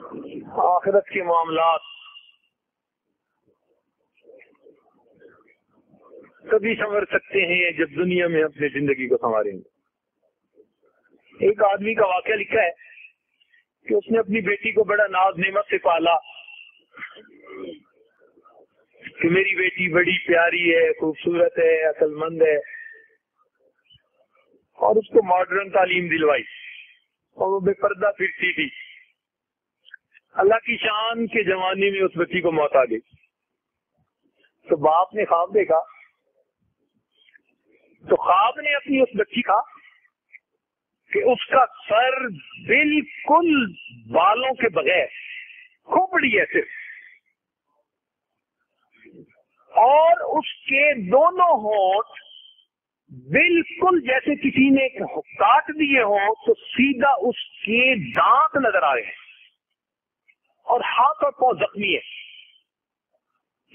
آخرت کے معاملات تبھی سنور سکتے ہیں جب دنیا میں اپنی زندگی کو سنواریں گے۔ ایک آدمی کا واقعہ لکھا ہے کہ اس نے اپنی بیٹی کو بڑا ناز نعمت سے پالا کہ میری بیٹی بڑی پیاری ہے، خوبصورت ہے، عقل مند ہے، اور اس کو ماڈرن تعلیم دلوائی اور وہ بے پردہ پھرتی تھی۔ اللہ کی شان کے جوانی میں اس بچی کو موت آ گئی تو باپ نے خواب دیکھا، تو خواب نے اپنی اس بچی کا کہ اس کا سر بالکل بالوں کے بغیر کھوپڑی ہے صرف، اور اس کے دونوں ہونٹ بالکل جیسے کسی نے کاٹ دیے ہوں تو سیدھا اس کے دانت نظر آ رہے ہیں، اور ہاتھ اور پاؤں زخمی ہے۔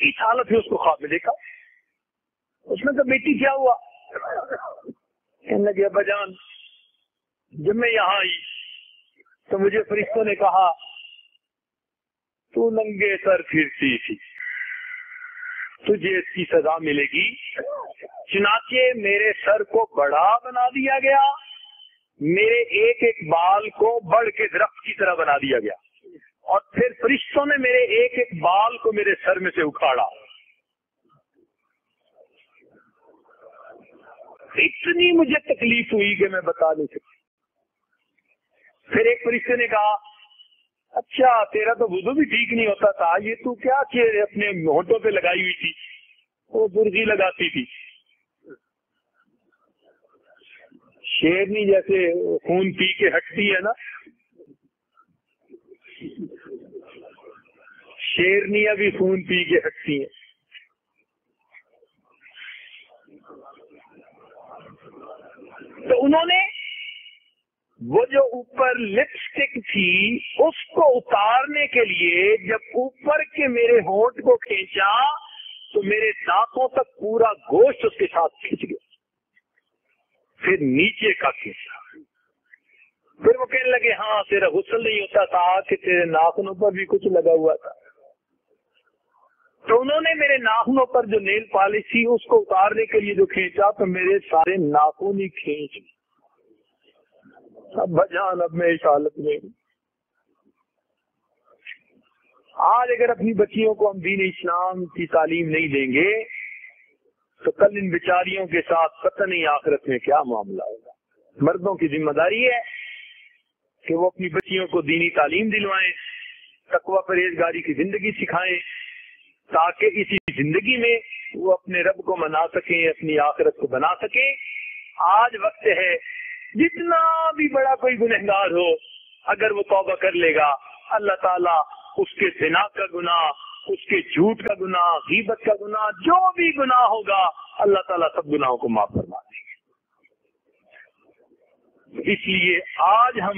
اس حالت میں اس کو خواب میں دیکھا۔ اس نے کہا بیٹی کیا ہوا؟ کہنے لگے ابا جان جب میں یہاں آئی تو مجھے فرشتوں نے کہا تو ننگے سر پھرتی تھی، تجھے اس کی سزا ملے گی۔ چنانچہ میرے سر کو بڑا بنا دیا گیا، میرے ایک ایک بال کو بڑھ کے درخت کی طرح بنا دیا گیا، اور پھر فرشتوں نے میرے ایک ایک بال کو میرے سر میں سے اکھاڑا۔ اتنی مجھے تکلیف ہوئی کہ میں بتا نہیں سکتی۔ پھر ایک فرشتے نے کہا اچھا تیرا تو وضو بھی ٹھیک نہیں ہوتا تھا، یہ تو کیا چیز اپنے ہونٹوں پہ لگائی ہوئی تھی؟ وہ برغی لگاتی تھی، شیرنی جیسے خون پی کے ہٹتی ہے نا، شیرنیاں بھی خون پی کے ہٹتی ہیں۔ تو انہوں نے وہ جو اوپر لپسٹک تھی اس کو اتارنے کے لیے جب اوپر کے میرے ہونٹ کو کھینچا تو میرے دانتوں تک پورا گوشت اس کے ساتھ کھینچ گیا، پھر نیچے کا کھینچا، پھر وہ کہنے لگے ہاں تیرا غسل نہیں ہوتا تھا کہ تیرے ناخنوں پر بھی کچھ لگا ہوا تھا۔ تو انہوں نے میرے ناخنوں پر جو نیل پالش تھی اس کو اتارنے کے لیے جو کھینچا تو میرے سارے ناخن ہی کھینچ۔ اب بجان اب میں اس حالت میں آج اگر اپنی بچیوں کو ہم دین اسلام کی تعلیم نہیں دیں گے تو کل ان بیچاریوں کے ساتھ پتہ نہیں آخرت میں کیا معاملہ ہوگا۔ مردوں کی ذمہ داری ہے کہ وہ اپنی بچیوں کو دینی تعلیم دلوائیں، تقوی پرہیزگاری کی زندگی سکھائیں، تاکہ اسی زندگی میں وہ اپنے رب کو منا سکیں، اپنی آخرت کو بنا سکیں۔ آج وقت ہے جتنا بھی بڑا کوئی گنہگار ہو اگر وہ توبہ کر لے گا اللہ تعالیٰ اس کے زنا کا گناہ، اس کے جھوٹ کا گناہ، غیبت کا گناہ، جو بھی گناہ ہوگا اللہ تعالیٰ سب گناہوں کو معاف فرما دیں گے۔ اس لیے آج ہم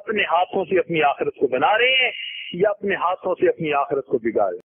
اپنے ہاتھوں سے اپنی آخرت کو بنا رہے ہیں یا اپنے ہاتھوں سے اپنی آخرت کو بگاڑ رہے ہیں۔